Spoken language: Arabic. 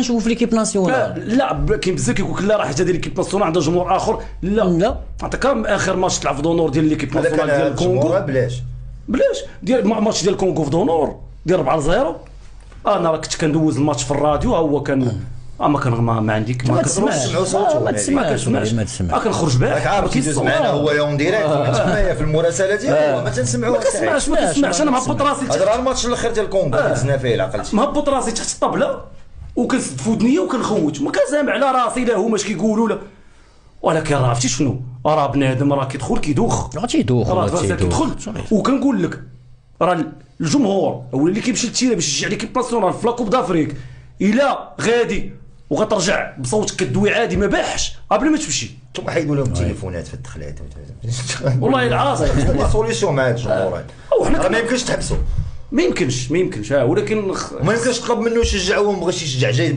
نشوفوا في ليكيب ناسيونال. لا كاين بزاف كيقول لك لا راه حتى هذه ليكيب ناسيونال عندها جمهور اخر. لا عطاك اخر ماتش تلعب في دونور ديال ليكيب ناسيونال ديال الكونغو بلاش ديال ماتش ديال الكونغو في دونور ديال 4-0. انا راه كنت كندوز الماتش في الراديو، هو كان ما عندك ما تسمعش صوته، ما تسمعش ما كنخرج به. راك عارف كيدوز معنا هو اون ديريكت تمايا في المراسله ديالو ما تنسمعوش. ما تسمعش انا مهبط راسي. هذا راه الماتش الاخير ديال الكونغو دزنا فيه الا عقلتي. مهبط راسي تحت الطبله وكنسد في ودنيا وكنخوت، ما كنسامع على راسي لا هما اش كيقولوا لا. ولكن راه عرفتي شنو، راه بنادم راه كيدخل كيدوخ كيدخل. وكنقول لك راه الجمهور هو اللي كيمشي للتيرا باش يشجع ليكيب ناسيونال في لاكوب دافريك، الا غادي وغترجع بصوتك كدوي عادي ما باحش قبل ما تمشي. ثم حيدوا لهم التليفونات في الدخلات والله العظيم هو سوليسيون مع هاد الجمهور. وحنا ما يمكنش تحبسوا، ما يمكنش ولكن ما يمكنش تطلب منه يشجع وما بغاش يشجع جاي